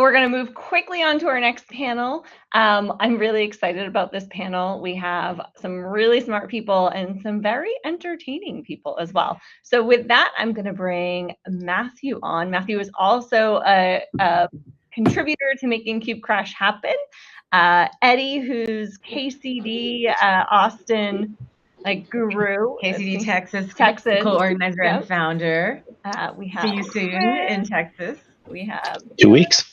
we're going to move quickly on to our next panel. I'm really excited about this panel. We have some really smart people and some very entertaining people as well. So with that, I'm going to bring Matthew on. Matthew is also a contributor to making KubeCrash happen. Eddie, who's KCD Austin guru. KCD Texas co-organizer and founder. We have see you soon in Texas. We have 2 weeks.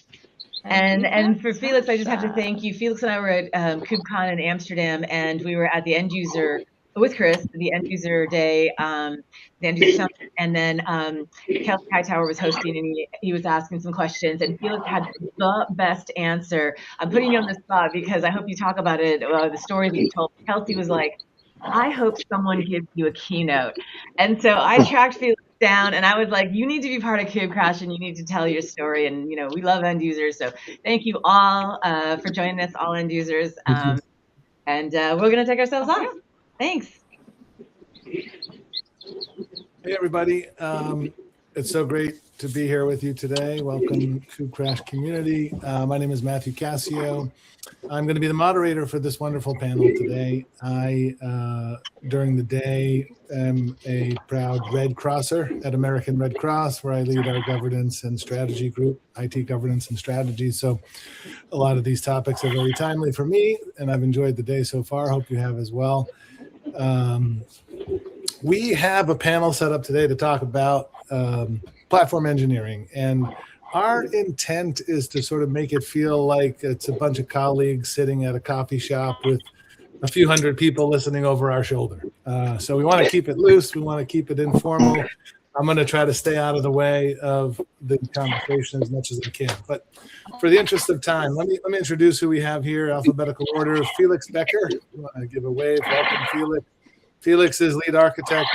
And for Felix, I just have to thank you. Felix and I were at KubeCon in Amsterdam, and we were at the end user with Chris, the end user day, the end user summit, and then Kelsey Hightower was hosting, and he was asking some questions, and Felix had the best answer. I'm putting you on the spot because I hope you talk about it, the story that you told. Kelsey was like, I hope someone gives you a keynote. And so I tracked Felix down, and I was like, you need to be part of KubeCrash, and you need to tell your story. And, we love end users. So thank you all for joining us, all end users. And we're going to take ourselves off. Thanks. Hey, everybody. It's so great to be here with you today. Welcome, KubeCrash community. My name is Matthew Cassio. I'm going to be the moderator for this wonderful panel today. I, during the day, am a proud Red Crosser at American Red Cross, where I lead our governance and strategy group, IT governance and strategy. So a lot of these topics are very timely for me, and I've enjoyed the day so far. Hope you have as well. We have a panel set up today to talk about platform engineering, and our intent is to sort of make it feel like it's a bunch of colleagues sitting at a coffee shop with a few hundred people listening over our shoulder. So we want to keep it loose. We want to keep it informal. I'm going to try to stay out of the way of the conversation as much as I can. But for the interest of time, let me introduce who we have here, alphabetical order. Felix Becker. I want to give a wave. Welcome, Felix. Felix is lead architect,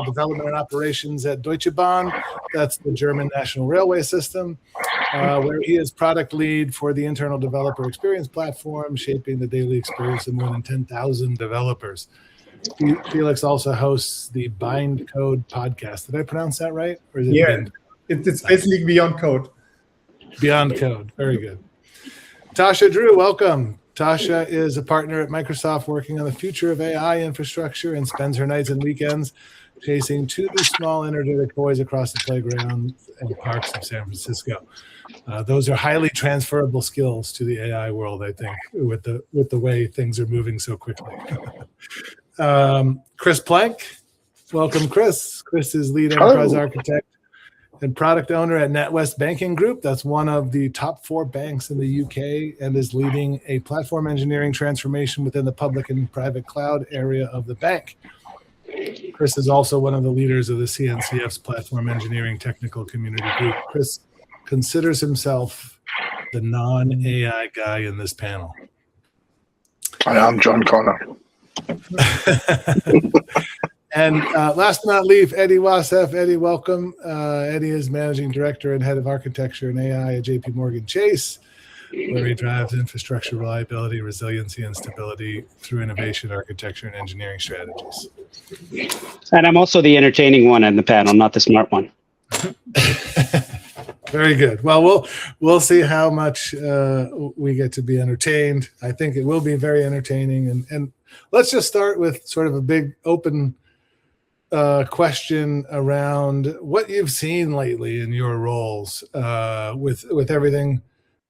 development and operations at Deutsche Bahn. That's the German national railway system, where he is product lead for the internal developer experience platform, shaping the daily experience of more than 10,000 developers. Felix also hosts the Bind Code podcast. Did I pronounce that right? Or is it Bind? It's basically Beyond Code. Beyond Code. Very good. Tasha Drew, welcome. Tasha is a partner at Microsoft working on the future of AI infrastructure and spends her nights and weekends chasing two small energetic boys across the playground and parks of San Francisco. Those are highly transferable skills to the AI world, I think, with the way things are moving so quickly. Chris Plank, welcome, Chris. Chris is lead enterprise architect and product owner at NatWest Banking Group. That's one of the top 4 banks in the UK and is leading a platform engineering transformation within the public and private cloud area of the bank. Chris is also one of the leaders of the CNCF's platform engineering technical community group. Chris considers himself the non-AI guy in this panel. I am John Connor. And last but not least, Eddie Wassef. Eddie, welcome. Eddie is Managing Director and Head of Architecture and AI at JP Morgan Chase, where he drives infrastructure reliability, resiliency, and stability through innovation, architecture, and engineering strategies. And I'm also the entertaining one on the panel, not the smart one. Very good. Well, we'll see how much we get to be entertained. I think it will be very entertaining. And let's just start with sort of a big open question around what you've seen lately in your roles with everything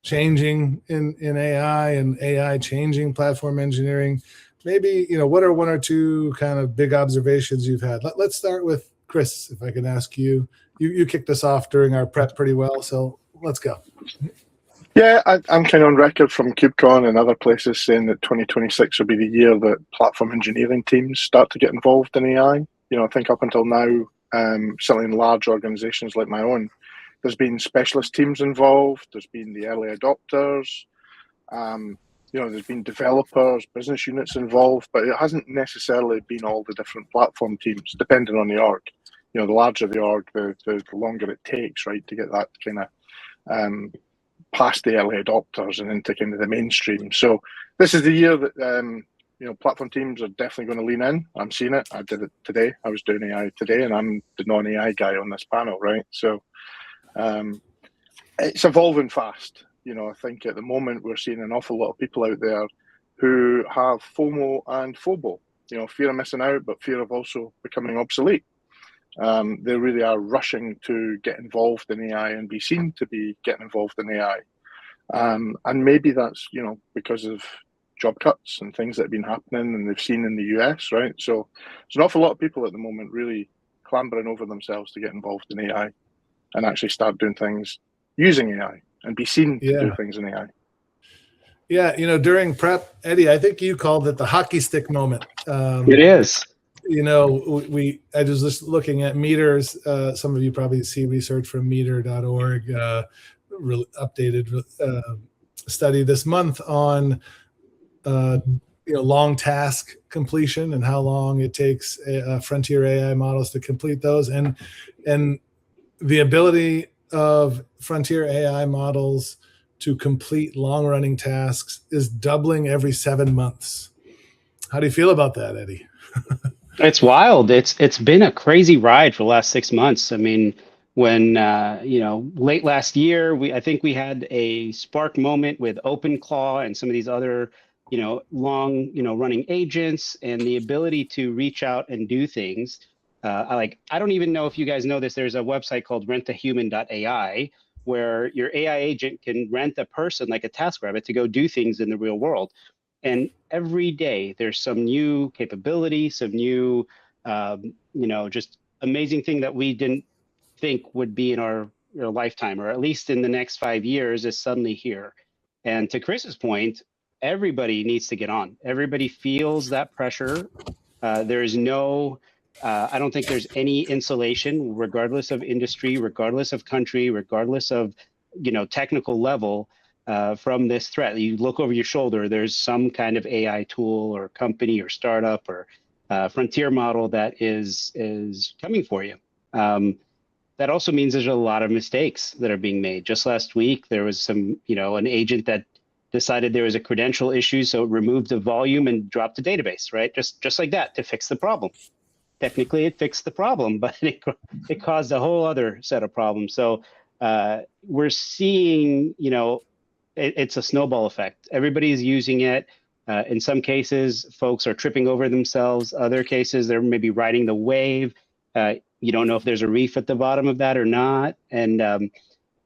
changing in AI and AI changing platform engineering. Maybe, what are one or two kind of big observations you've had? Let's start with Chris, if I can ask you. You kicked us off during our prep pretty well, so let's go. Yeah, I'm kind of on record from KubeCon and other places saying that 2026 will be the year that platform engineering teams start to get involved in AI. I think up until now, certainly in large organizations like my own, there's been specialist teams involved, there's been the early adopters, there's been developers, business units involved, but it hasn't necessarily been all the different platform teams, depending on the org. The larger the org, the longer it takes, right, to get that kind of past the early adopters and into kind of the mainstream. So this is the year that platform teams are definitely going to lean in. I'm seeing it. I did it today. I was doing AI today, and I'm the non-AI guy on this panel, right? So it's evolving fast. You know, I think at the moment we're seeing an awful lot of people out there who have FOMO and FOBO, you know, fear of missing out, but fear of also becoming obsolete. They really are rushing to get involved in AI and be seen to be getting involved in AI. And maybe that's, you know, because of job cuts and things that have been happening and they've seen in the US, right? So there's an awful lot of people at the moment really clambering over themselves to get involved in AI and actually start doing things using AI and be seen to do things in AI. Yeah, you know, during prep, Eddie, I think you called it the hockey stick moment. It is. You know, I was just looking at meters. Some of you probably see research from meter.org, updated study this month on you know, long task completion and how long it takes frontier AI models to complete those, and the ability of frontier AI models to complete long-running tasks is doubling every 7 months. How do you feel about that, Eddie? It's wild. It's been a crazy ride for the last 6 months. I mean, when you know, late last year, I think we had a spark moment with OpenClaw and some of these other, you know, long, you know, running agents and the ability to reach out and do things. I don't even know if you guys know this. There's a website called rentahuman.ai where your AI agent can rent a person like a TaskRabbit to go do things in the real world. And every day there's some new capability, some new, you know, just amazing thing that we didn't think would be in our lifetime, or at least in the next 5 years, is suddenly here. And to Chris's point, everybody needs to get on. Everybody feels that pressure. There's no, I don't think there's any insulation, regardless of industry, regardless of country, regardless of, you know, technical level, from this threat. You look over your shoulder, there's some kind of AI tool or company or startup or frontier model that is coming for you. That also means there's a lot of mistakes that are being made. Just last week, there was some, you know, an agent that decided there was a credential issue, so it removed the volume and dropped the database, right? Just like that, to fix the problem. Technically, it fixed the problem, but it caused a whole other set of problems. So we're seeing, you know, it's a snowball effect. Everybody's using it. In some cases, folks are tripping over themselves. Other cases, they're maybe riding the wave. You don't know if there's a reef at the bottom of that or not. And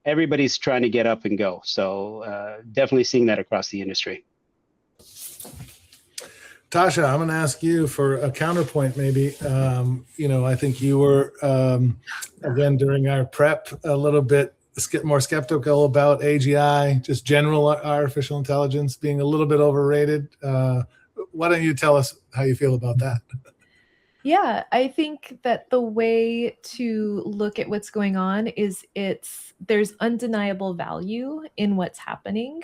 everybody's trying to get up and go. So definitely seeing that across the industry. Tasha, I'm going to ask you for a counterpoint, maybe. You know, I think you were, again, during our prep, a little bit more skeptical about AGI, just general artificial intelligence being a little bit overrated. Why don't you tell us how you feel about that? Yeah, I think that the way to look at what's going on is there's undeniable value in what's happening.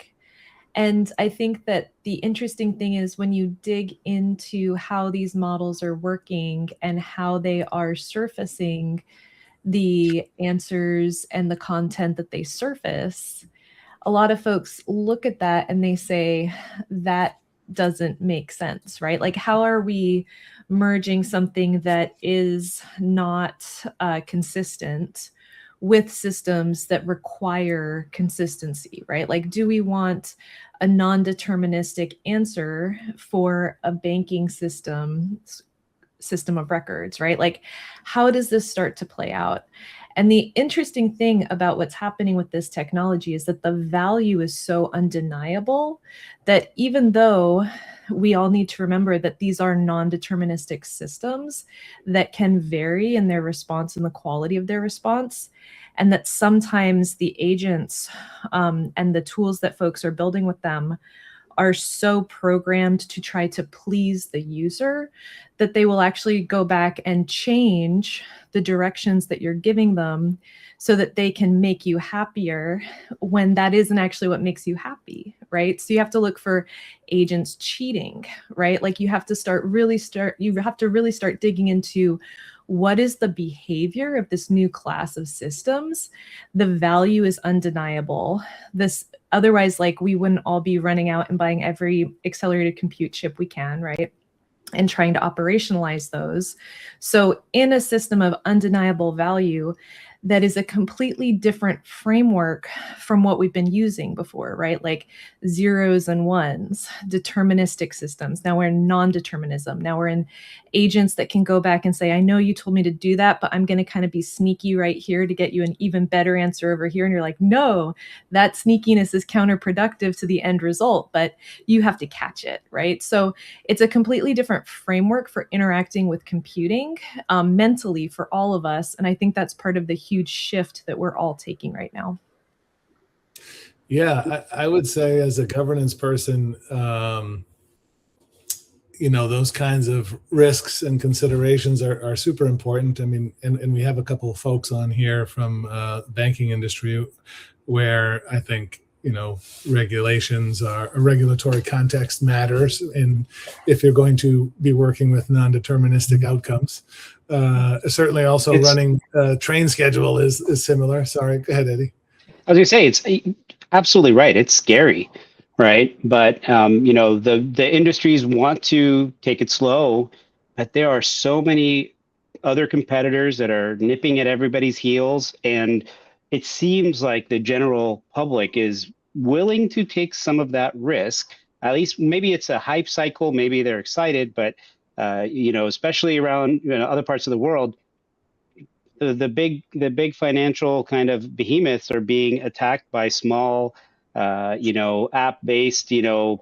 And I think that the interesting thing is when you dig into how these models are working and how they are surfacing the answers and the content that they surface, a lot of folks look at that and they say that doesn't make sense, right? Like, how are we merging something that is not consistent with systems that require consistency, right? Like, do we want a non-deterministic answer for a banking system of records, right? Like, how does this start to play out? And the interesting thing about what's happening with this technology is that the value is so undeniable that even though we all need to remember that these are non-deterministic systems that can vary in their response and the quality of their response, and that sometimes the agents and the tools that folks are building with them are so programmed to try to please the user that they will actually go back and change the directions that you're giving them so that they can make you happier when that isn't actually what makes you happy, right? So you have to look for agents cheating, right? Like, you have to really start digging into what is the behavior of this new class of systems. The value is undeniable. Otherwise, like, we wouldn't all be running out and buying every accelerated compute chip we can, right? And trying to operationalize those. So in a system of undeniable value, that is a completely different framework from what we've been using before, right? Like zeros and ones, deterministic systems. Now we're in non-determinism. Now we're in agents that can go back and say, I know you told me to do that, but I'm going to kind of be sneaky right here to get you an even better answer over here. And you're like, no, that sneakiness is counterproductive to the end result, but you have to catch it, right? So it's a completely different framework for interacting with computing mentally for all of us. And I think that's part of the huge shift that we're all taking right now. Yeah, I would say as a governance person, those kinds of risks and considerations are super important. I mean, and we have a couple of folks on here from the banking industry where I think, regulations are a regulatory context matters. And if you're going to be working with non-deterministic outcomes, certainly also running a train schedule is similar. Sorry, go ahead, Eddie. I was gonna say, it's absolutely right. It's scary, right? But the industries want to take it slow, but there are so many other competitors that are nipping at everybody's heels, and it seems like the general public is willing to take some of that risk. At least maybe it's a hype cycle, maybe they're excited, but especially around other parts of the world, the big financial kind of behemoths are being attacked by small app-based,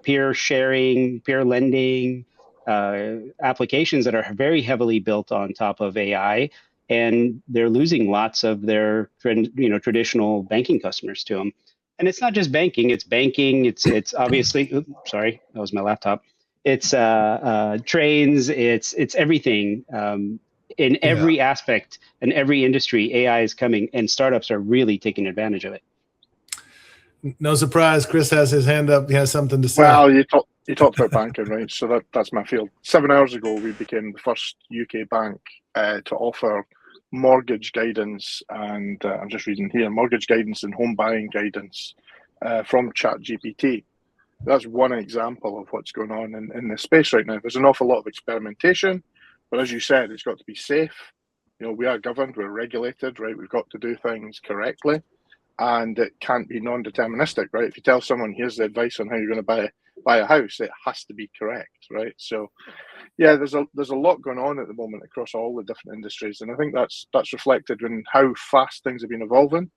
peer sharing, peer lending applications that are very heavily built on top of AI, and they're losing lots of their traditional banking customers to them. And it's not just banking; it's banking. It's obviously. Oops, sorry, that was my laptop. It's trains. It's everything. In every aspect and every industry, AI is coming, and startups are really taking advantage of it. No surprise, Chris has his hand up. He has something to say. Well, you talked about banking, right? So that's my field. 7 hours ago, we became the first UK bank to offer mortgage guidance, and I'm just reading here, mortgage guidance and home buying guidance from ChatGPT. That's one example of what's going on in this space right now. There's an awful lot of experimentation, but as you said, it's got to be safe. We are governed, we're regulated, right? We've got to do things correctly, and it can't be non-deterministic, right? If you tell someone, here's the advice on how you're going to buy a house, it has to be correct, right? So yeah, there's a lot going on at the moment across all the different industries, and I think that's reflected in how fast things have been evolving.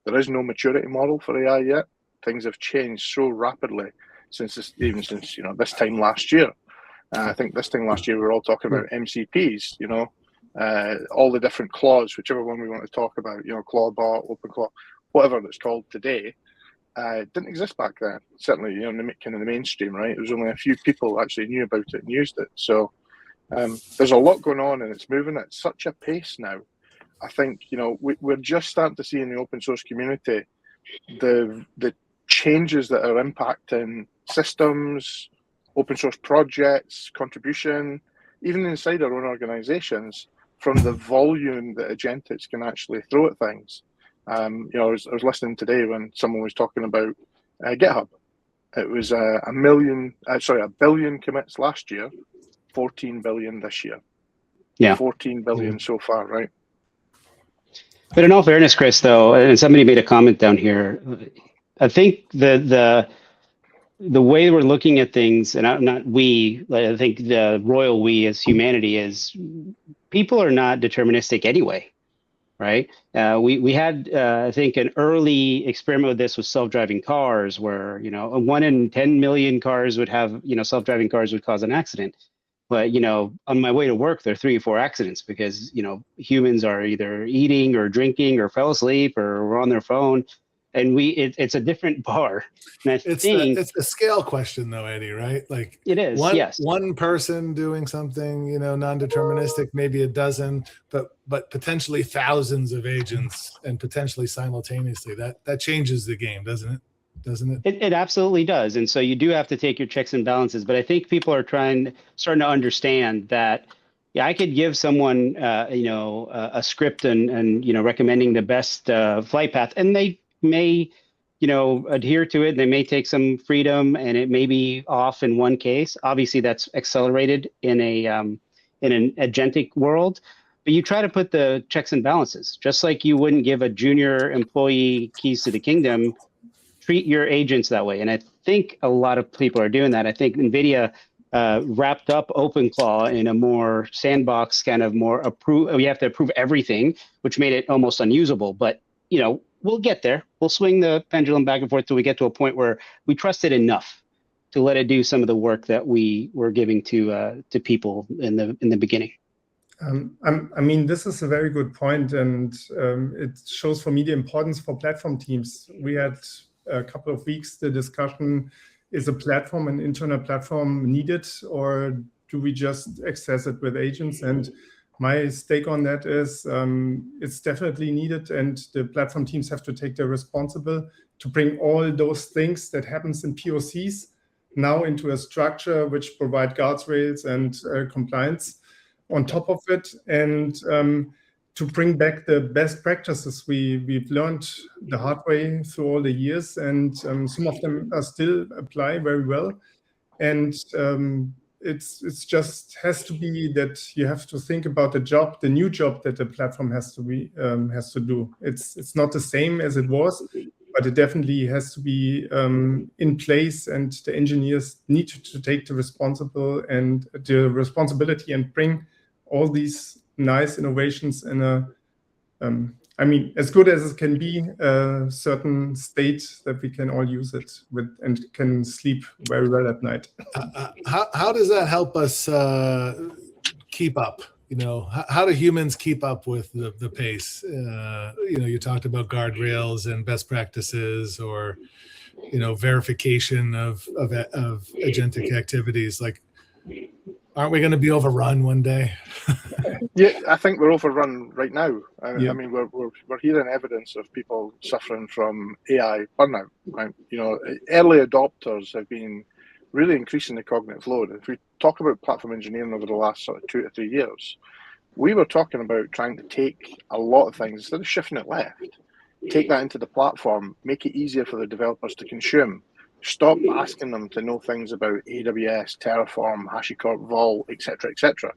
There is no maturity model for AI yet. Things have changed so rapidly since this time last year. I think this time last year we were all talking about MCPs, all the different claws, whichever one we want to talk about, Clawbot, OpenClaw, whatever it's called today. Didn't exist back then. Certainly, in the kind of the mainstream, right? It was only a few people actually knew about it and used it. So there's a lot going on, and it's moving at such a pace now. I think we're just starting to see in the open source community the changes that are impacting systems, open source projects, contribution, even inside our own organizations, from the volume that agentics can actually throw at things. I was listening today when someone was talking about GitHub. It was a billion commits last year, 14 billion this year. Yeah, 14 billion so far, right? But in all fairness, Chris, though, and somebody made a comment down here, I think the way we're looking at things, and I think the royal we as humanity is, people are not deterministic anyway. Right. We had, I think, an early experiment with this with self-driving cars where, 1 in 10 million cars would have, self-driving cars would cause an accident. But, on my way to work, there are 3 or 4 accidents because, humans are either eating or drinking or fell asleep or were on their phone. And it's a different bar. And it's a scale question, though, Eddie, right? Like it is. One person doing something, non-deterministic, maybe a dozen, but potentially thousands of agents and potentially simultaneously. That changes the game, doesn't it? It absolutely does. And so you do have to take your checks and balances. But I think people are starting to understand that. Yeah, I could give someone, a script and recommending the best flight path, and they may adhere to it. They may take some freedom, and it may be off in one case. Obviously that's accelerated in an agentic world, but you try to put the checks and balances, just like you wouldn't give a junior employee keys to the kingdom. Treat your agents that way. And I think a lot of people are doing that. I think NVIDIA wrapped up OpenClaw in a more sandbox kind of more you have to approve everything, which made it almost unusable. But, you know, we'll get there. We'll swing the pendulum back and forth till we get to a point where we trust it enough to let it do some of the work that we were giving to people in the beginning. I mean, this is a very good point, and it shows for me the importance for platform teams. We had a couple of weeks the discussion: is a platform, an internal platform, needed, or do we just access it with agents? And my stake on that is it's definitely needed, and the platform teams have to take the responsibility to bring all those things that happens in POCs now into a structure which provide guardrails and compliance on top of it, and to bring back the best practices we've learned the hard way through all the years, and some of them are still apply very well. And it's just has to be that you have to think about the new job that the platform has to do. It's not the same as it was, but it definitely has to be in place, and the engineers need to take the responsibility and bring all these nice innovations in a, I mean, as good as it can be, a certain state that we can all use it with and can sleep very well at night. How does that help us keep up? You know, how do humans keep up with the pace? You know, you talked about guardrails and best practices, or, you know, verification of agentic activities. Like, aren't we going to be overrun one day? Yeah, I think we're overrun right now. Yeah. I mean, we're hearing evidence of people suffering from AI burnout. Right? You know, early adopters have been really increasing the cognitive load. If we talk about platform engineering over the last sort of 2 to 3 years, we were talking about trying to take a lot of things, instead of shifting it left, take that into the platform, make it easier for the developers to consume. Stop asking them to know things about AWS, Terraform, HashiCorp, Vault, etc., etc.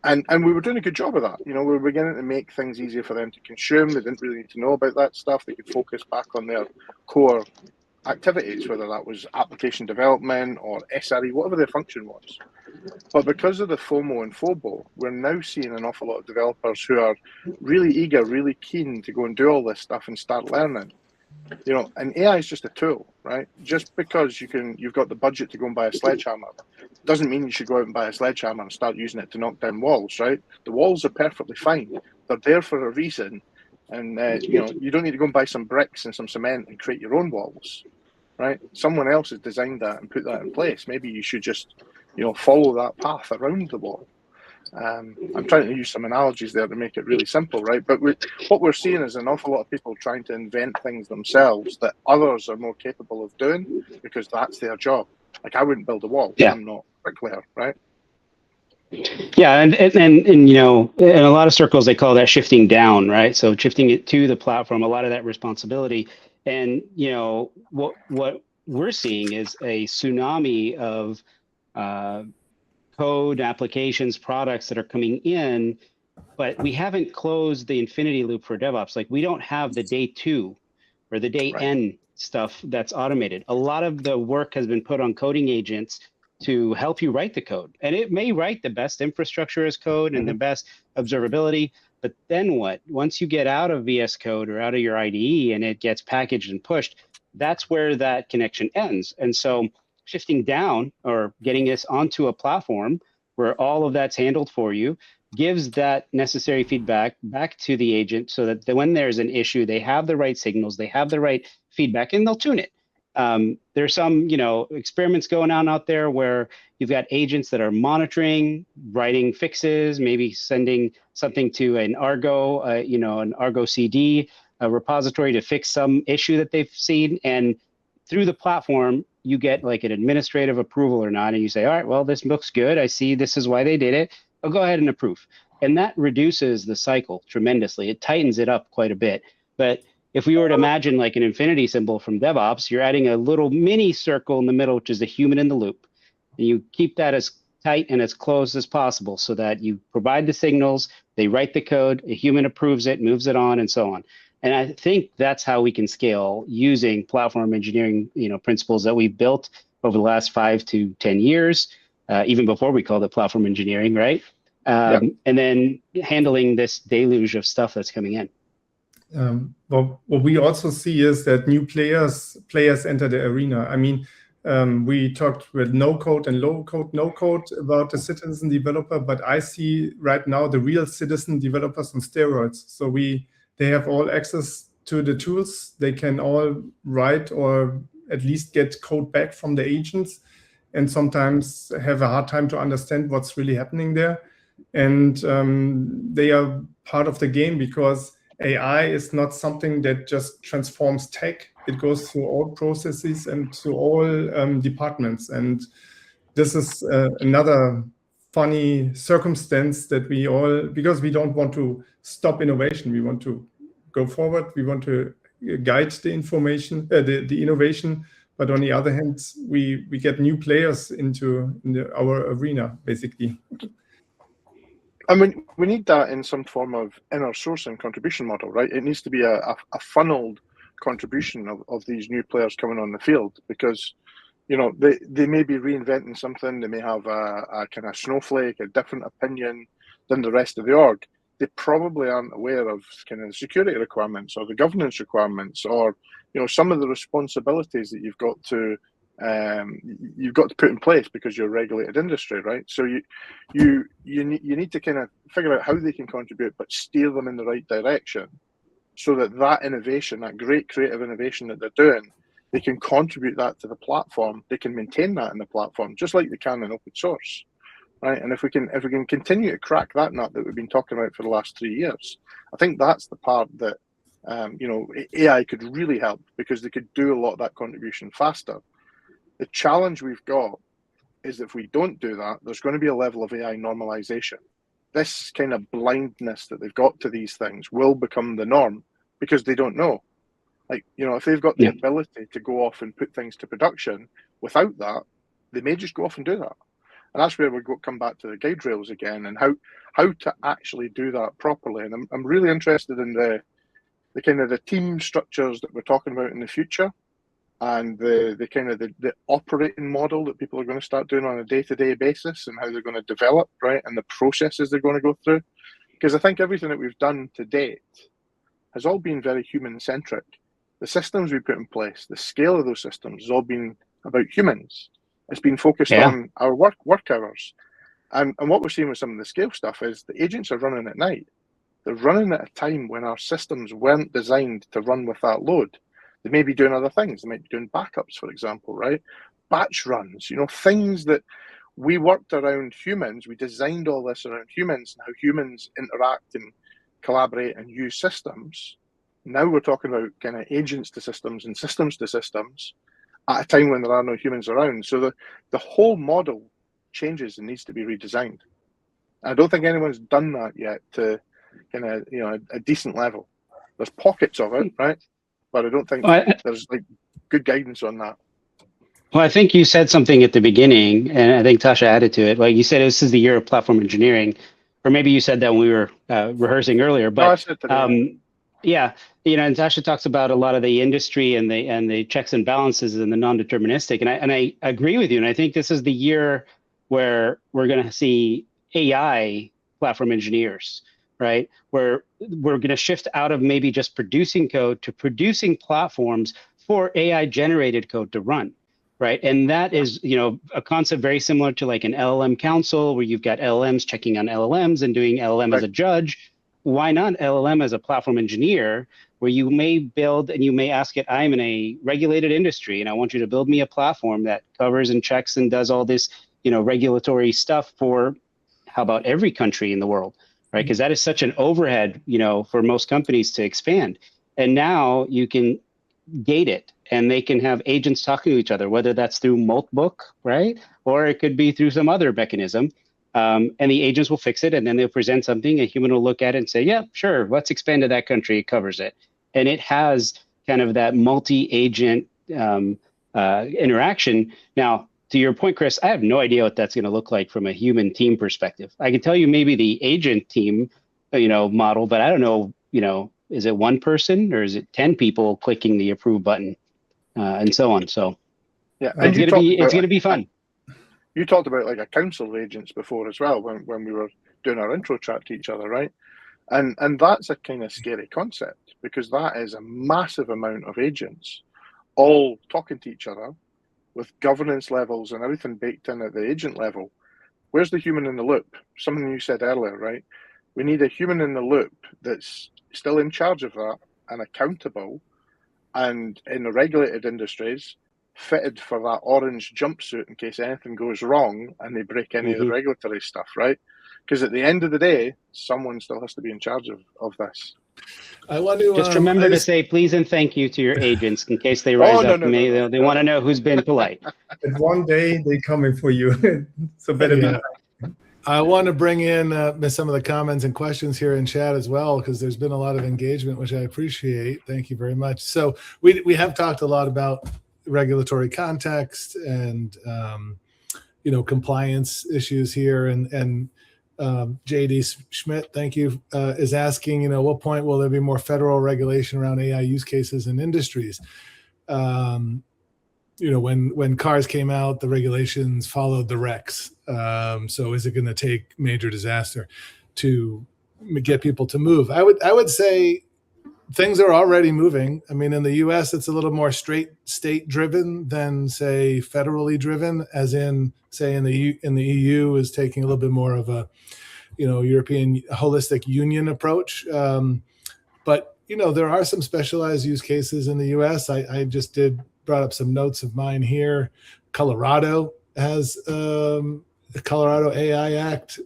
And we were doing a good job of that. You know, we were beginning to make things easier for them to consume. They didn't really need to know about that stuff. They could focus back on their core activities, whether that was application development or SRE, whatever their function was. But because of the FOMO and FOBO, we're now seeing an awful lot of developers who are really eager, really keen to go and do all this stuff and start learning. You know, and AI is just a tool, right? Just because you've got the budget to go and buy a sledgehammer doesn't mean you should go out and buy a sledgehammer and start using it to knock down walls, right? The walls are perfectly fine. They're there for a reason. And, you know, you don't need to go and buy some bricks and some cement and create your own walls, right? Someone else has designed that and put that in place. Maybe you should just, you know, follow that path around the wall. I'm trying to use some analogies there to make it really simple, right? But what we're seeing is an awful lot of people trying to invent things themselves that others are more capable of doing because that's their job. Like, I wouldn't build a wall. Yeah. I'm not a bricklayer, right? Yeah, and you know, in a lot of circles they call that shifting down, right? So shifting it to the platform, a lot of that responsibility. And you know, what we're seeing is a tsunami of code, applications, products that are coming in, but we haven't closed the infinity loop for DevOps. Like, we don't have the day 2 or the day N stuff that's automated. A lot of the work has been put on coding agents to help you write the code. And it may write the best infrastructure as code and the best observability, but then what? Once you get out of VS Code or out of your IDE and it gets packaged and pushed, that's where that connection ends. And so shifting down or getting this onto a platform where all of that's handled for you gives that necessary feedback back to the agent so that when there's an issue, they have the right signals, they have the right feedback, and they'll tune it. There's some, you know, experiments going on out there where you've got agents that are monitoring, writing fixes, maybe sending something to an Argo, you know, an Argo CD, a repository to fix some issue that they've seen. And through the platform, you get like an administrative approval or not, and you say, all right, well, this looks good. I see this is why they did it. I'll go ahead and approve. And that reduces the cycle tremendously. It tightens it up quite a bit. But if we were to imagine like an infinity symbol from DevOps, you're adding a little mini circle in the middle, which is the human in the loop. And you keep that as tight and as close as possible so that you provide the signals, they write the code, a human approves it, moves it on, and so on. And I think that's how we can scale using platform engineering, principles that we built over the last 5 to 10 years, even before we called it platform engineering, right? And then handling this deluge of stuff that's coming in. What we also see is that new players enter the arena. I mean, we talked with no code and low code, no code about the citizen developer, but I see right now the real citizen developers on steroids. So they have all access to the tools. They can all write or at least get code back from the agents, and sometimes have a hard time to understand what's really happening there. And they are part of the game because AI is not something that just transforms tech. It goes through all processes and through all departments. And this is another funny circumstance that we all, because we don't want to stop innovation, we want to go forward, we want to guide the information, the innovation. But on the other hand, we get new players into our arena, basically. I mean, we need that in some form of inner sourcing contribution model, right? It needs to be a funneled contribution of these new players coming on the field, because, they may be reinventing something. They may have a kind of snowflake, a different opinion than the rest of the org. They probably aren't aware of kind of the security requirements or the governance requirements, or, some of the responsibilities that you've got to put in place because you're a regulated industry, right? So you need to kind of figure out how they can contribute, but steer them in the right direction, so that innovation, that great creative innovation that they're doing, they can contribute that to the platform. They can maintain that in the platform, just like they can in open source, right? And if we can continue to crack that nut that we've been talking about for the last 3 years, I think that's the part that AI could really help, because they could do a lot of that contribution faster. The challenge we've got is that if we don't do that, there's going to be a level of AI normalization. This kind of blindness that they've got to these things will become the norm, because they don't know. Like, if they've got the ability to go off and put things to production, without that, they may just go off and do that. And that's where we come back to the guide rails again, and how to actually do that properly. And I'm really interested in the kind of the team structures that we're talking about in the future, and the kind of the operating model that people are going to start doing on a day-to-day basis, and how they're going to develop, right, and the processes they're going to go through. Because I think everything that we've done to date has all been very human-centric. The systems we put in place, the scale of those systems, has all been about humans. It's been focused on our work hours. And what we're seeing with some of the scale stuff is the agents are running at night. They're running at a time when our systems weren't designed to run with that load. They may be doing other things. They might be doing backups, for example, right? Batch runs, things that we worked around humans. We designed all this around humans and how humans interact and collaborate and use systems. Now we're talking about kind of agents to systems and systems to systems at a time when there are no humans around. So the whole model changes and needs to be redesigned. I don't think anyone's done that yet to kind of, a decent level. There's pockets of it, right? But I don't think there's good guidance on that. Well, I think you said something at the beginning, and I think Tasha added to it. Like you said, this is the year of platform engineering, or maybe you said that when we were rehearsing earlier. But no, I said today. Yeah, and Tasha talks about a lot of the industry and the checks and balances and the non-deterministic, and I agree with you. And I think this is the year where we're going to see AI platform engineers, right? Where we're going to shift out of maybe just producing code to producing platforms for AI generated code to run, right? And that is, a concept very similar to like an LLM council, where you've got LLMs checking on LLMs and doing LLM as a judge. Why not LLM as a platform engineer, where you may build and you may ask it, I'm in a regulated industry and I want you to build me a platform that covers and checks and does all this, regulatory stuff for how about every country in the world, right? Because that is such an overhead, for most companies to expand. And now you can gate it, and they can have agents talking to each other, whether that's through Moltbook, right? Or it could be through some other mechanism. And the agents will fix it, and then they'll present something. A human will look at it and say, yeah, sure, let's expand to that country. It covers it. And it has kind of that multi-agent interaction. Now, to your point, Chris, I have no idea what that's going to look like from a human team perspective. I can tell you maybe the agent team, model, but I don't know, is it one person or is it 10 people clicking the approve button, and so on. So yeah, it's going to be fun. You talked about like a council of agents before as well when we were doing our intro chat to each other, right? And that's a kind of scary concept because that is a massive amount of agents all talking to each other with governance levels and everything baked in at the agent level. Where's the human in the loop? Something you said earlier, right? We need a human in the loop that's still in charge of that and accountable, and in the regulated industries, fitted for that orange jumpsuit in case anything goes wrong and they break any of the regulatory stuff, right? Because at the end of the day, someone still has to be in charge of this. I want to just remember to say please and thank you to your agents in case they rise up. They want to know who's been polite. And one day they're coming for you, so better be. I want to bring in some of the comments and questions here in chat as well, because there's been a lot of engagement, which I appreciate. Thank you very much. So we have talked a lot about regulatory context and compliance issues here, and JD Schmidt, thank you, is asking, what point will there be more federal regulation around AI use cases in industries? When cars came out, the regulations followed the regs. So is it going to take major disaster to get people to move? I would say things are already moving. I mean, in the US, it's a little more straight state driven than, say, federally driven, as in, say, in the EU is taking a little bit more of a, European holistic union approach. But, there are some specialized use cases in the US. I just brought up some notes of mine here. Colorado has the Colorado AI Act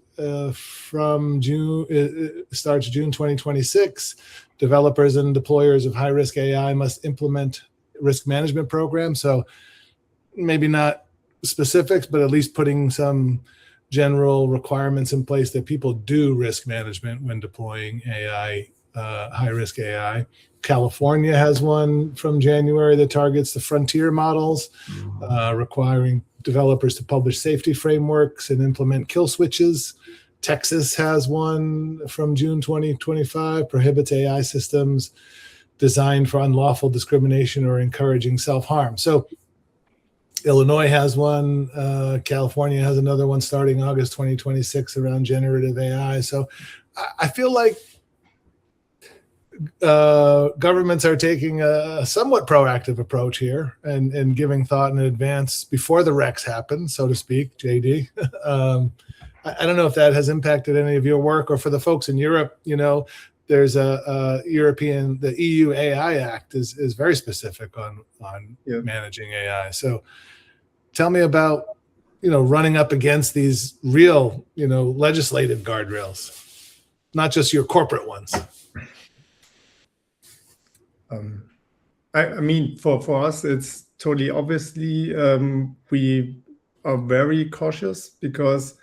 from June, it starts June 2026. Developers and deployers of high-risk AI must implement risk management programs. So maybe not specifics, but at least putting some general requirements in place that people do risk management when deploying AI, high-risk AI. California has one from January that targets the frontier models, requiring developers to publish safety frameworks and implement kill switches. Texas has one from June 2025, prohibits AI systems designed for unlawful discrimination or encouraging self-harm. So Illinois has one, California has another one starting August 2026 around generative AI. So I feel like governments are taking a somewhat proactive approach here and giving thought in advance before the recs happen, so to speak, JD. I don't know if that has impacted any of your work, or for the folks in Europe, there's the EU AI Act is very specific on managing AI. So tell me about, running up against these real, legislative guardrails, not just your corporate ones. I mean, for us, it's totally obviously we are very cautious, because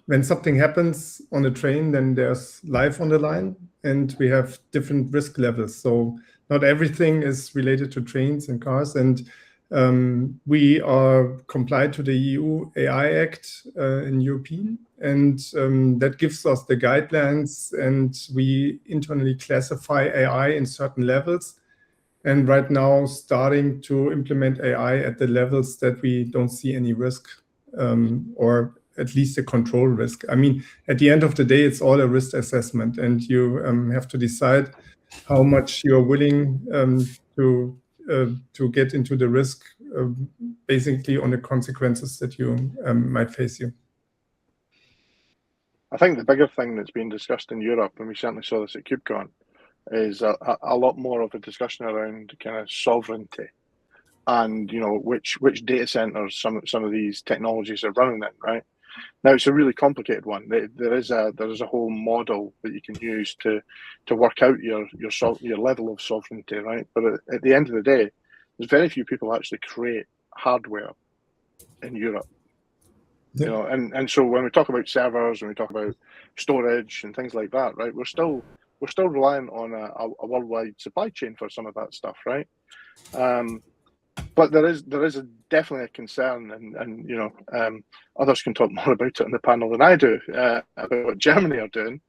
when something happens on a train, then there's life on the line, and we have different risk levels. So not everything is related to trains and cars. And we are compliant to the EU AI Act in European, and that gives us the guidelines, and we internally classify AI in certain levels. And right now, starting to implement AI at the levels that we don't see any risk, or at least a control risk. I mean, at the end of the day, it's all a risk assessment, and you have to decide how much you're willing to get into the risk, basically on the consequences that you might face you. I think the bigger thing that's being discussed in Europe, and we certainly saw this at KubeCon, is a lot more of a discussion around kind of sovereignty and, which data centers some of these technologies are running in, right? Now, it's a really complicated one. There is a whole model that you can use to work out your level of sovereignty, right? But at the end of the day, there's very few people actually create hardware in Europe. Yeah. And so when we talk about servers, when we talk about storage and things like that, right, we're still reliant on a worldwide supply chain for some of that stuff, right? but there is definitely a concern, and others can talk more about it on the panel than I do about what Germany are doing.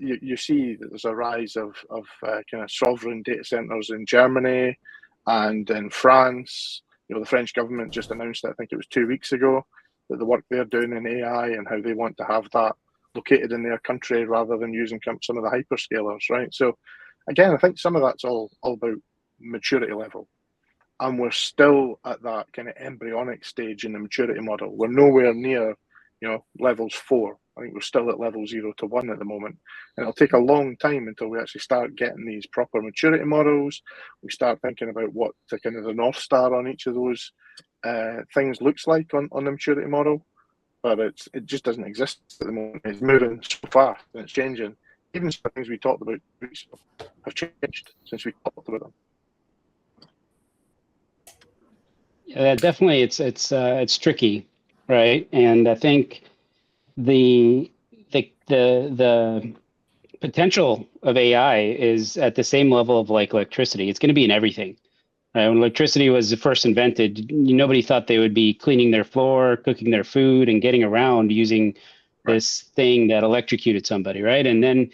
You see that there's a rise of kind of sovereign data centers in Germany and in France. The French government just announced, I think it was 2 weeks ago, that the work they're doing in AI and how they want to have that located in their country rather than using some of the hyperscalers, right? So again, I think some of that's all about maturity level. And we're still at that kind of embryonic stage in the maturity model. We're nowhere near, levels 4. I think we're still at level 0 to 1 at the moment. And it'll take a long time until we actually start getting these proper maturity models. We start thinking about what the kind of the North Star on each of those things looks like on the maturity model. But it just doesn't exist at the moment. It's moving so fast and it's changing. Even some things we talked about have changed since we talked about them. Yeah, definitely, it's tricky, right? And I think the potential of AI is at the same level of like electricity. It's going to be in everything. When electricity was first invented, nobody thought they would be cleaning their floor, cooking their food, and getting around using this thing that electrocuted somebody, right? And then,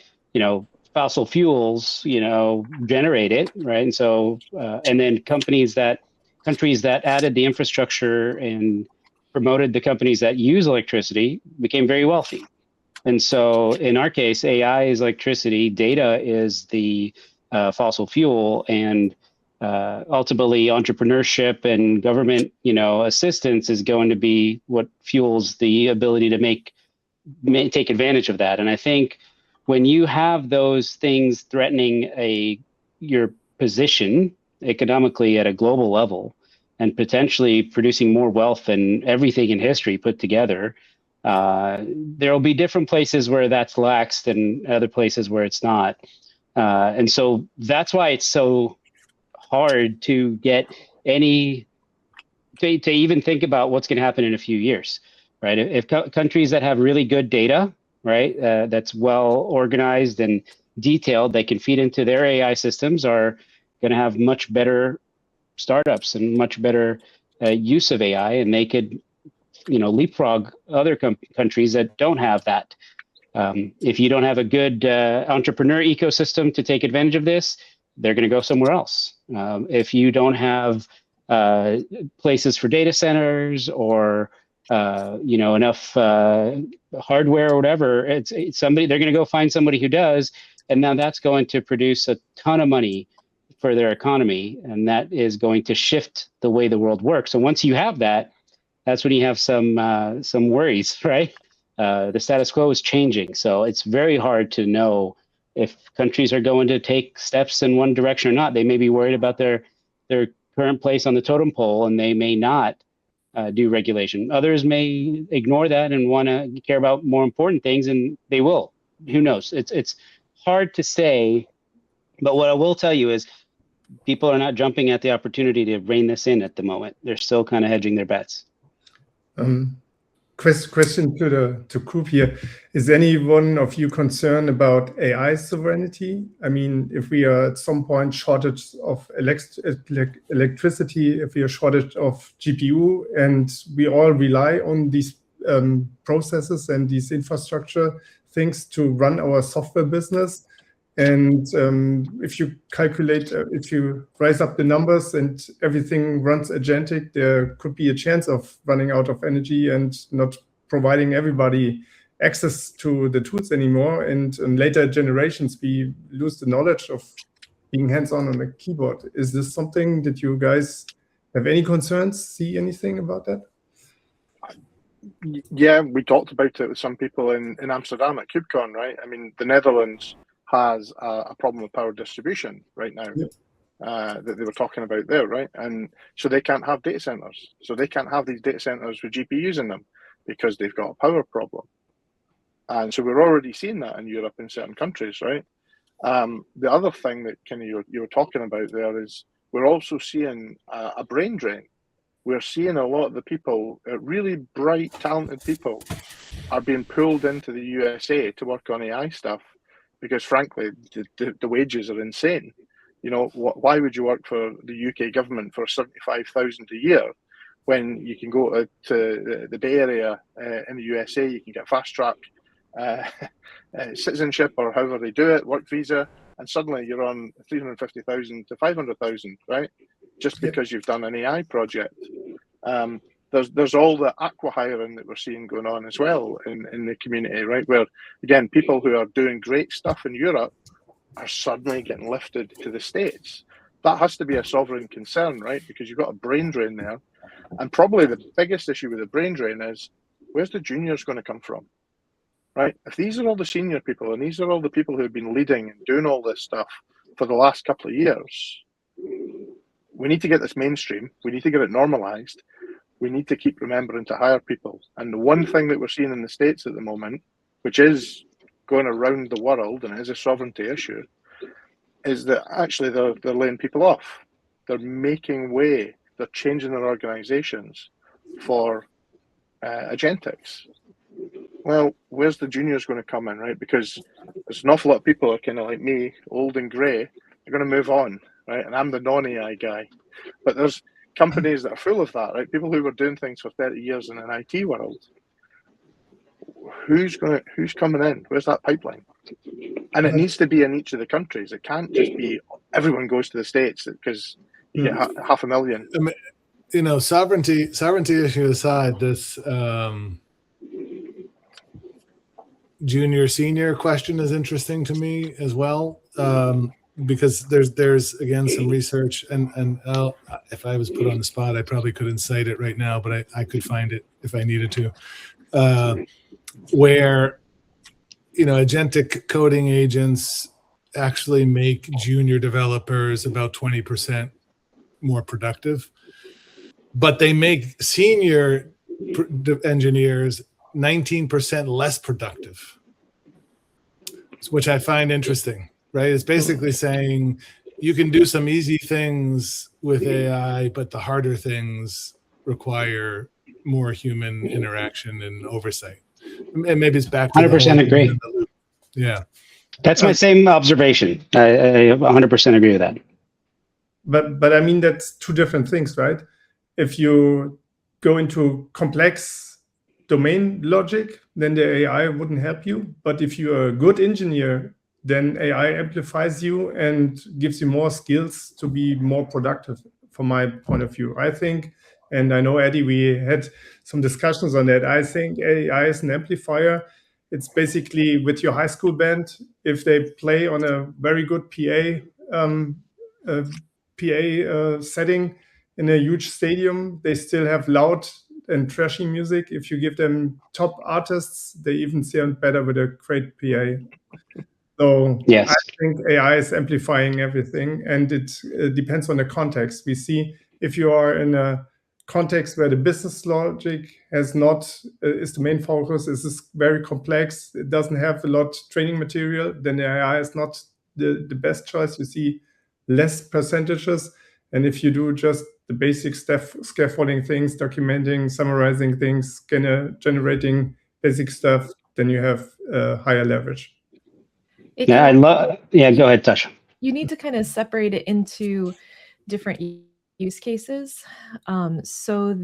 fossil fuels, generate it, right? And so, and then countries that added the infrastructure and promoted the companies that use electricity became very wealthy. And so in our case, AI is electricity, data is the fossil fuel, and ultimately entrepreneurship and government, assistance is going to be what fuels the ability to take advantage of that. And I think when you have those things threatening your position economically at a global level and potentially producing more wealth than everything in history put together, there will be different places where that's laxed and other places where it's not. And so that's why it's so hard to get to even think about what's going to happen in a few years, right? If countries that have really good data, right, that's well organized and detailed, they can feed into their AI systems, are going to have much better startups and much better use of AI, and they could, leapfrog other countries that don't have that. If you don't have a good entrepreneur ecosystem to take advantage of this, they're going to go somewhere else. If you don't have places for data centers or enough hardware or whatever, it's somebody, they're going to go find somebody who does, and now that's going to produce a ton of money for their economy, and that is going to shift the way the world works. So once you have that, that's when you have some worries, right? The status quo is changing, so it's very hard to know if countries are going to take steps in one direction or not. They may be worried about their current place on the totem pole, and they may not do regulation. Others may ignore that and want to care about more important things, and they will. Who knows? It's hard to say, but what I will tell you is people are not jumping at the opportunity to rein this in at the moment. They're still kind of hedging their bets. Question to group here. Is any one of you concerned about AI sovereignty? I mean, if we are at some point shortage of electricity, if we are shortage of GPU, and we all rely on these processes and these infrastructure things to run our software business, and if you calculate, if you rise up the numbers and everything runs agentic, there could be a chance of running out of energy and not providing everybody access to the tools anymore. And in later generations, we lose the knowledge of being hands-on on a keyboard. Is this something that you guys have any concerns? See anything about that? Yeah, we talked about it with some people in Amsterdam at KubeCon, right? I mean, the Netherlands has a problem with power distribution right now. Yep. That they were talking about there, right? And so they can't have data centers. So they can't have these data centers with GPUs in them because they've got a power problem. And so we're already seeing that in Europe in certain countries, right? The other thing that kind of you were talking about there is we're also seeing a brain drain. We're seeing a lot of the people, really bright, talented people, are being pulled into the USA to work on AI stuff because, frankly, the wages are insane. You know, why would you work for the UK government for 75,000 a year when you can go to the Bay Area in the USA, you can get fast track citizenship or however they do it, work visa, and suddenly you're on 350,000 to 500,000, right? Just because you've done an AI project. There's all the acqui-hiring that we're seeing going on as well in the community, right? Where, again, people who are doing great stuff in Europe are suddenly getting lifted to the States. That has to be a sovereign concern, right? Because you've got a brain drain there. And probably the biggest issue with the brain drain is, where's the juniors going to come from, right? If these are all the senior people and these are all the people who have been leading and doing all this stuff for the last couple of years, we need to get this mainstream. We need to get it normalized. We need to keep remembering to hire people. And the one thing that we're seeing in the States at the moment, which is going around the world and is a sovereignty issue, is that actually they're laying people off. They're making way. They're changing their organizations for agentics. Well, where's the juniors going to come in, right? Because there's an awful lot of people who are kind of like me, old and grey. They're going to move on, right? And I'm the non-AI guy. But there's companies that are full of that, right? People who were doing things for 30 years in an IT world. Who's coming in? Where's that pipeline? And it needs to be in each of the countries. It can't just be everyone goes to the States because you get 500,000. You know, sovereignty issue aside, this junior senior question is interesting to me as well, because there's again some research and if I was put on the spot, I probably couldn't cite it right now, but I could find it if I needed to, where, you know, agentic coding agents actually make junior developers about 20% more productive, but they make senior engineers 19% less productive, which I find interesting, right? It's basically saying you can do some easy things with AI, but the harder things require more human interaction and oversight. And maybe it's back to 100% agree. Yeah. That's my same observation. I 100% agree with that. But I mean, that's two different things, right? If you go into complex domain logic, then the AI wouldn't help you. But if you're a good engineer, then AI amplifies you and gives you more skills to be more productive, from my point of view. I think, and I know, Eddie, we had some discussions on that. I think AI is an amplifier. It's basically with your high school band, if they play on a very good PA setting in a huge stadium, they still have loud and trashy music. If you give them top artists, they even sound better with a great PA. So yes. I think AI is amplifying everything, and it depends on the context. We see if you are in a context where the business logic is the main focus, is very complex, it doesn't have a lot of training material, then the AI is not the best choice. You see less percentages. And if you do just the basic scaffolding things, documenting, summarizing things, generating basic stuff, then you have higher leverage. Go ahead, Tasha. You need to kind of separate it into different use cases. So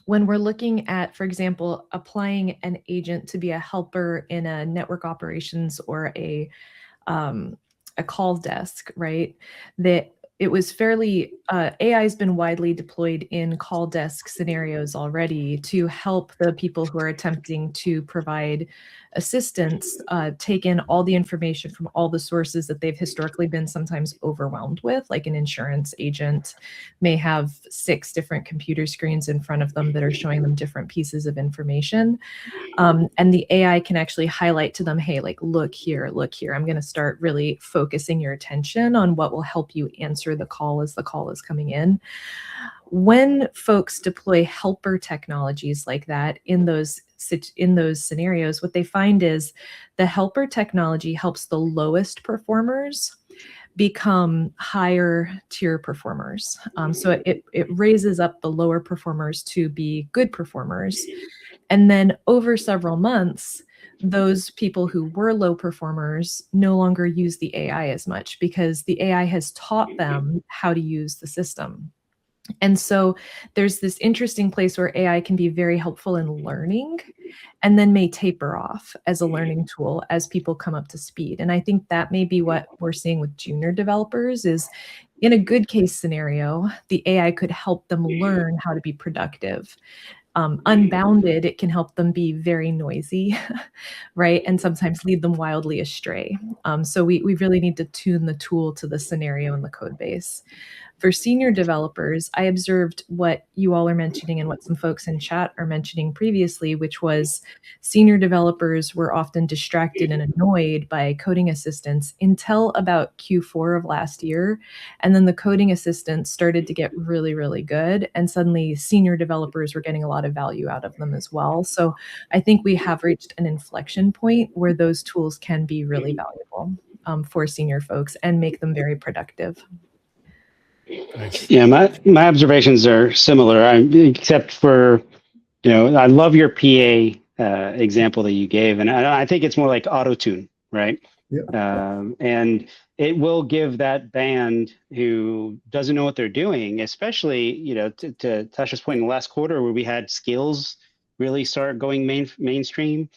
when we're looking at, for example, applying an agent to be a helper in a network operations or a call desk, right? That it was fairly, AI has been widely deployed in call desk scenarios already to help the people who are attempting to provide assistance take in all the information from all the sources that they've historically been sometimes overwhelmed with. Like an insurance agent may have 6 different computer screens in front of them that are showing them different pieces of information. And the AI can actually highlight to them, hey, like, look here, I'm going to start really focusing your attention on what will help you answer the call as the call is coming in. When folks deploy helper technologies like that in those scenarios, what they find is the helper technology helps the lowest performers become higher tier performers. So it raises up the lower performers to be good performers. And then over several months, those people who were low performers no longer use the AI as much because the AI has taught them how to use the system. And so there's this interesting place where AI can be very helpful in learning and then may taper off as a learning tool as people come up to speed. And I think that may be what we're seeing with junior developers is in a good case scenario, the AI could help them learn how to be productive. Unbounded, it can help them be very noisy, right? And sometimes lead them wildly astray. So we really need to tune the tool to the scenario and the code base. For senior developers, I observed what you all are mentioning and what some folks in chat are mentioning previously, which was senior developers were often distracted and annoyed by coding assistants until about Q4 of last year. And then the coding assistants started to get really, really good. And suddenly senior developers were getting a lot of value out of them as well. So I think we have reached an inflection point where those tools can be really valuable for senior folks and make them very productive. Yeah, my observations are similar, except for, I love your PA example that you gave, and I think it's more like auto-tune, right? Yeah. And it will give that band who doesn't know what they're doing, especially, to Tasha's point in the last quarter where we had skills really start going mainstream.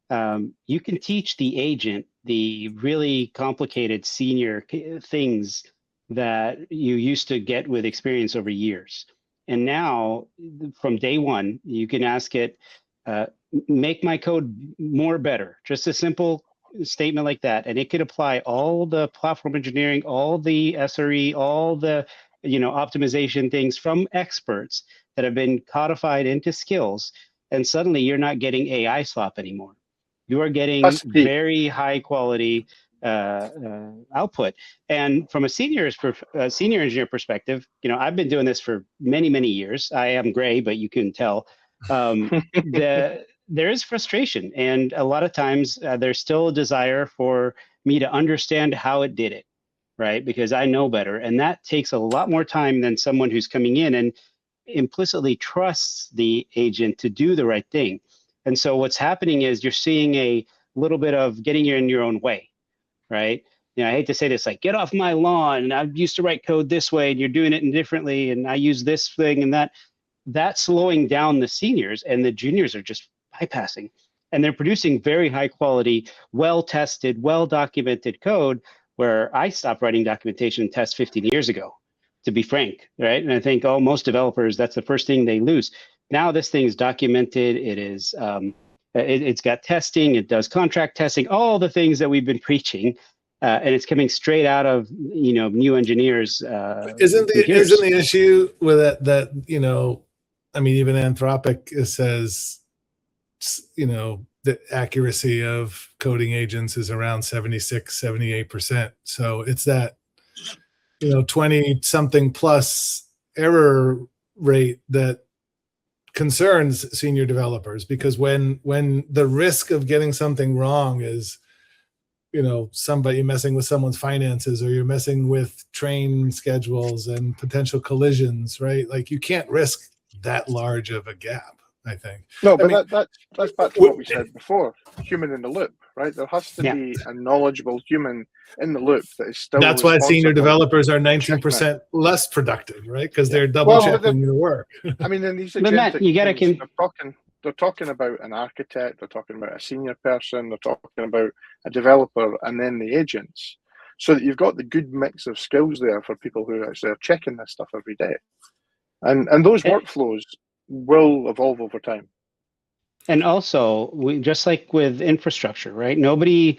You can teach the agent the really complicated senior things that you used to get with experience over years. And now from day one, you can ask it, make my code more better. Just a simple statement like that. And it could apply all the platform engineering, all the SRE, all the, optimization things from experts that have been codified into skills. And suddenly you're not getting AI slop anymore. You are getting very high quality output. And from a senior engineer perspective, I've been doing this for many, many years. I am gray, but you can tell. There is frustration. And a lot of times there's still a desire for me to understand how it did it, right? Because I know better. And that takes a lot more time than someone who's coming in and implicitly trusts the agent to do the right thing. And so what's happening is you're seeing a little bit of getting in your own way. Right? I hate to say this, like, get off my lawn, and I used to write code this way, and you're doing it differently, and I use this thing and that. That's slowing down the seniors, and the juniors are just bypassing. And they're producing very high quality, well-tested, well-documented code where I stopped writing documentation and tests 15 years ago, to be frank, right? And I think, most developers, that's the first thing they lose. Now this thing is documented. It is, it's got testing, it does contract testing, all the things that we've been preaching, and it's coming straight out of new engineers. Isn't the issue with that even Anthropic says the accuracy of coding agents is around 76-78%. So it's that 20 something plus error rate that concerns senior developers, because when the risk of getting something wrong is somebody messing with someone's finances, or you're messing with train schedules and potential collisions, right? Like, you can't risk that large of a gap, I think. No, but that's back to what we said before, human in the loop, right? There has to be a knowledgeable human in the loop that is still. That's why senior developers are 19% less productive, right? Because they're double checking your work. I mean, in these Matt, they're talking about an architect, they're talking about a senior person, they're talking about a developer, and then the agents, so that you've got the good mix of skills there for people who actually are checking this stuff every day, and those workflows will evolve over time. And also, just like with infrastructure, right? Nobody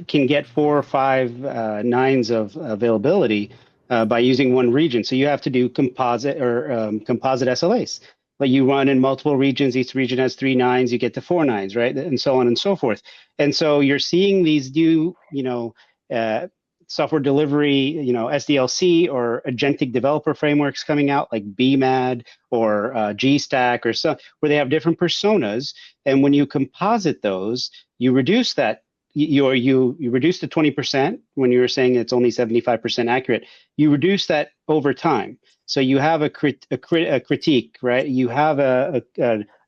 can get 4 or 5 nines of availability by using one region. So you have to do composite SLAs. Like, you run in multiple regions, each region has 3 nines, you get to 4 nines, right? And so on and so forth. And so you're seeing these new, software delivery, SDLC or agentic developer frameworks coming out, like BMAD or GStack or so, where they have different personas. And when you composite those, you reduce that. You reduce the 20% when you were saying it's only 75% accurate. You reduce that over time. So you have a critique, right? You have a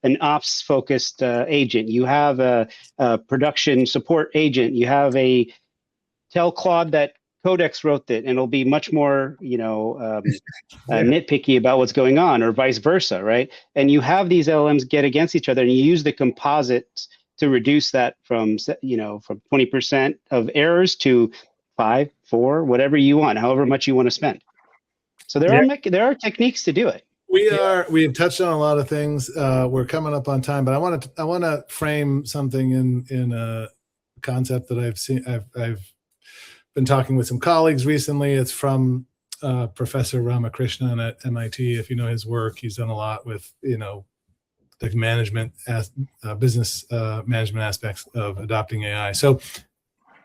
an ops focused agent. You have a production support agent. You have a tell Claude that Codex wrote it, and it'll be much more, nitpicky about what's going on, or vice versa, right? And you have these LLMs get against each other, and you use the composites to reduce that from 20% of errors to 5, 4, whatever you want, however much you want to spend. So there are techniques to do it. We have touched on a lot of things. We're coming up on time, but I want to frame something in a concept that I've been talking with some colleagues recently. It's from Professor Ramakrishnan at MIT. If you know his work, he's done a lot with the business management aspects of adopting AI. So,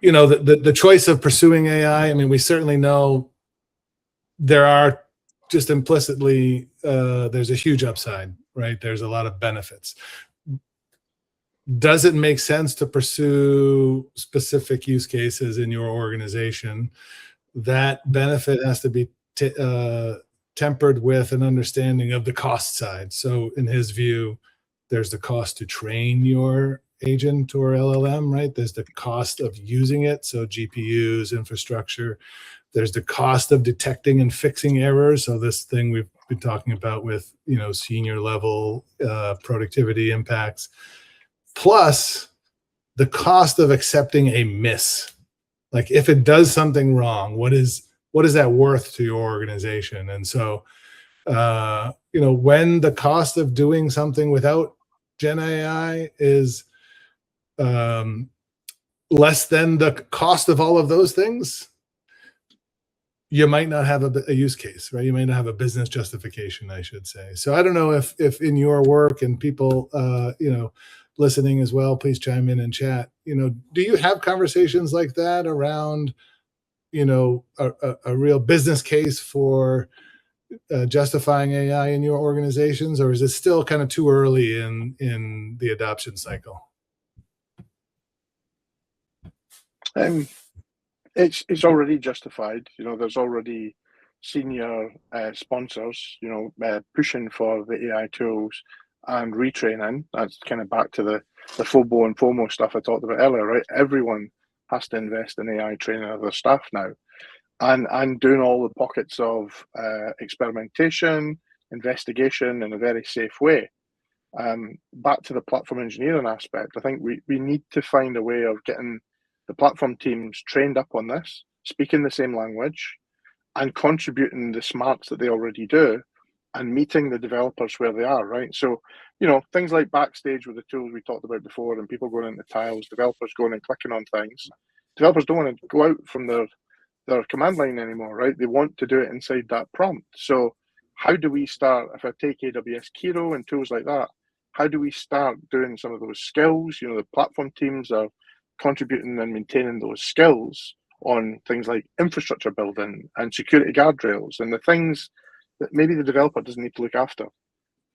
the choice of pursuing AI. I mean, we certainly know there are just implicitly there's a huge upside, right? There's a lot of benefits. Does it make sense to pursue specific use cases in your organization? That benefit has to be tempered with an understanding of the cost side. So in his view, there's the cost to train your agent or LLM, right? There's the cost of using it, so GPUs, infrastructure. There's the cost of detecting and fixing errors. So this thing we've been talking about with, senior level productivity impacts. Plus the cost of accepting a miss. Like if it does something wrong, what is that worth to your organization? And so, when the cost of doing something without Gen AI is less than the cost of all of those things, you might not have a use case, right? You might not have a business justification, I should say. So I don't know if in your work, and people, listening as well, please chime in and chat. Do you have conversations like that around, a real business case for justifying AI in your organizations, or is it still kind of too early in the adoption cycle? It's already justified. There's already senior sponsors, pushing for the AI tools and retraining. That's kind of back to the FOBO and FOMO stuff I talked about earlier, right? Everyone has to invest in AI training of their staff now, and doing all the pockets of experimentation, investigation in a very safe way. Back to the platform engineering aspect, I think we need to find a way of getting the platform teams trained up on this, speaking the same language, and contributing the smarts that they already do, and meeting the developers where they are, right? So, things like Backstage with the tools we talked about before, and people going into tiles, developers going and clicking on things. Developers don't want to go out from their command line anymore, right? They want to do it inside that prompt. So how do we start, if I take AWS Kiro and tools like that, how do we start doing some of those skills? The platform teams are contributing and maintaining those skills on things like infrastructure building and security guardrails, and the things that maybe the developer doesn't need to look after.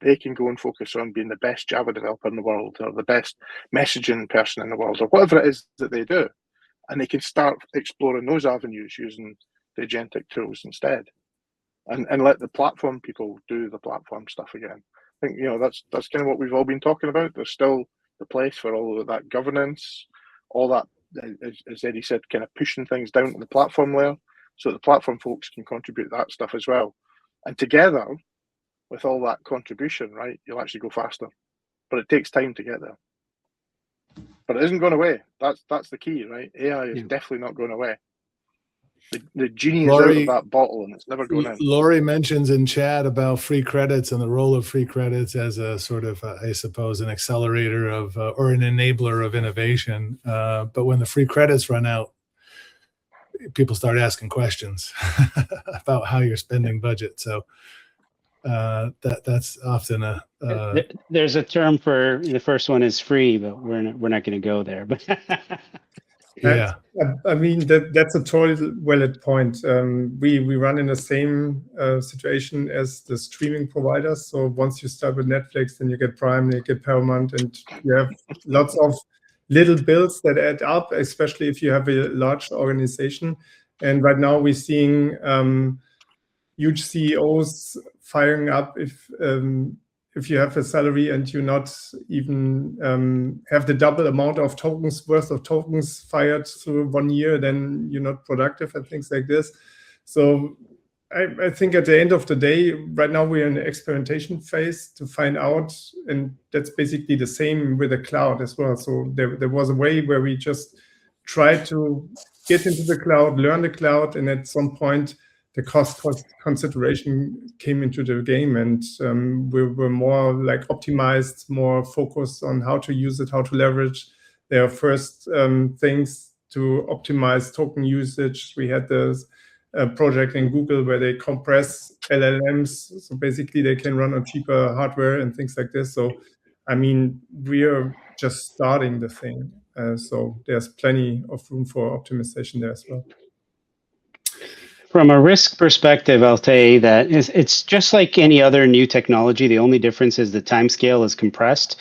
They can go and focus on being the best Java developer in the world, or the best messaging person in the world, or whatever it is that they do. And they can start exploring those avenues using the agentic tools instead, and let the platform people do the platform stuff again. I think, that's kind of what we've all been talking about. There's still the place for all of that governance, all that, as Eddie said, kind of pushing things down to the platform layer, so the platform folks can contribute that stuff as well. And together, with all that contribution, right, you'll actually go faster. But it takes time to get there. But it isn't going away. That's the key, right? AI is definitely not going away. The genie is out of that bottle, and it's never going in. Laurie mentions in chat about free credits and the role of free credits as a sort of, I suppose, an accelerator of or an enabler of innovation. But when the free credits run out, people start asking questions about how you're spending budget. So that's often a there's a term for the first one is free, but we're not going to go there. But yeah, I mean that's a totally valid point. We run in the same situation as the streaming providers. So once you start with Netflix, then you get Prime, you get Paramount, and you have lots of little bills that add up, especially if you have a large organization. And right now we're seeing huge CEOs firing up if if you have a salary and you not even have the double amount of tokens worth of tokens fired through 1 year, then you're not productive and things like this. So I think at the end of the day, right now we're in the experimentation phase to find out, and that's basically the same with the cloud as well. So there was a way where we just tried to get into the cloud, learn the cloud, and at some point the cost consideration came into the game, and we were more like optimized, more focused on how to use it, how to leverage their first things to optimize token usage. We had this project in Google where they compress LLMs, so basically they can run on cheaper hardware and things like this. So, I mean, we're just starting the thing. So there's plenty of room for optimization there as well. From a risk perspective, I'll say that it's just like any other new technology. The only difference is the time scale is compressed.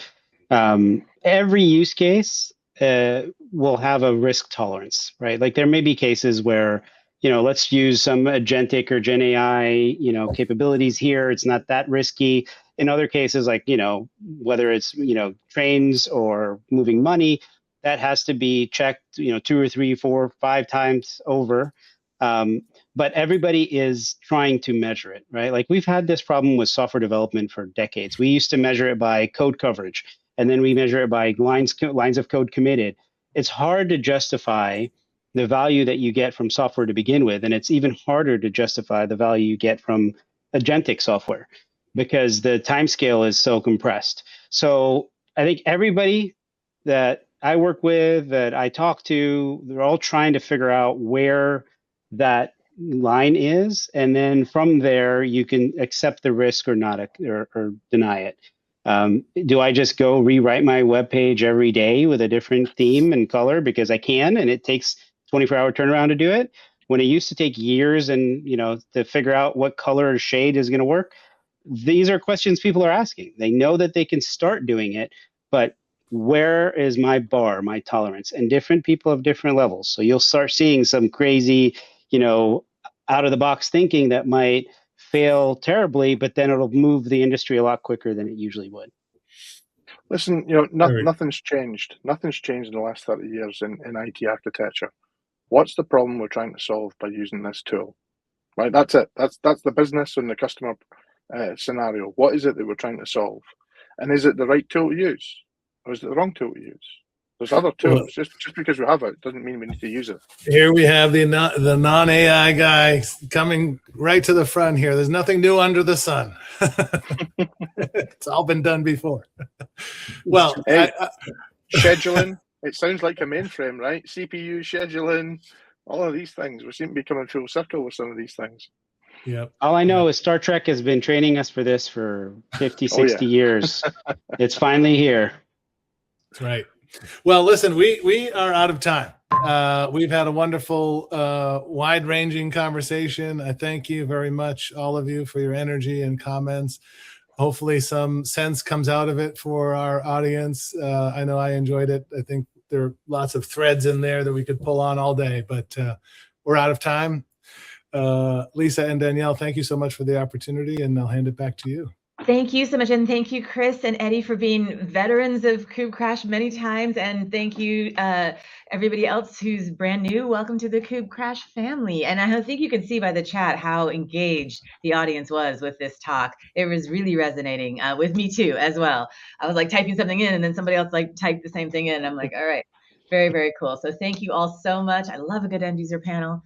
Every use case will have a risk tolerance, right? Like there may be cases where, let's use some agentic or Gen AI, capabilities here. It's not that risky. In other cases, like, whether it's, trains or moving money, that has to be checked, 2 or 3, 4, 5 times over. But everybody is trying to measure it, right? Like we've had this problem with software development for decades. We used to measure it by code coverage, and then we measure it by lines of code committed. It's hard to justify the value that you get from software to begin with, and it's even harder to justify the value you get from agentic software because the time scale is so compressed. So I think everybody that I work with, that I talk to, they're all trying to figure out where that line is, and then from there you can accept the risk or not, or deny it. Do I just go rewrite my web page every day with a different theme and color because I can, and it takes 24-hour turnaround to do it, when it used to take years and to figure out what color or shade is going to work? These are questions people are asking. They know that they can start doing it, but where is my bar, my tolerance? And different people have different levels. So you'll start seeing some crazy, out of the box thinking that might fail terribly, but then it'll move the industry a lot quicker than it usually would. Listen, nothing's changed. Nothing's changed in the last 30 years in IT architecture. What's the problem we're trying to solve by using this tool? Right, that's it. That's the business and the customer scenario. What is it that we're trying to solve? And is it the right tool to use? Or is it the wrong tool to use? There's other tools. Just because we have it doesn't mean we need to use it. Here we have the non-AI guy coming right to the front here. There's nothing new under the sun. It's all been done before. Well, hey, scheduling. It sounds like a mainframe, right? CPU scheduling, all of these things. We seem to be coming full circle with some of these things. Yep. All I know is Star Trek has been training us for this for 50, 60 years. It's finally here. That's right. Well, listen, we are out of time. We've had a wonderful, wide-ranging conversation. I thank you very much, all of you, for your energy and comments. Hopefully some sense comes out of it for our audience. I know I enjoyed it. I think there are lots of threads in there that we could pull on all day, but we're out of time. Lisa and Danielle, thank you so much for the opportunity, and I'll hand it back to you. Thank you so much. And thank you, Chris and Eddie, for being veterans of KubeCrash many times. And thank you, everybody else who's brand new. Welcome to the KubeCrash family. And I think you can see by the chat how engaged the audience was with this talk. It was really resonating with me too, as well. I was like typing something in, and then somebody else like typed the same thing in. I'm like, all right, very, very cool. So thank you all so much. I love a good end user panel.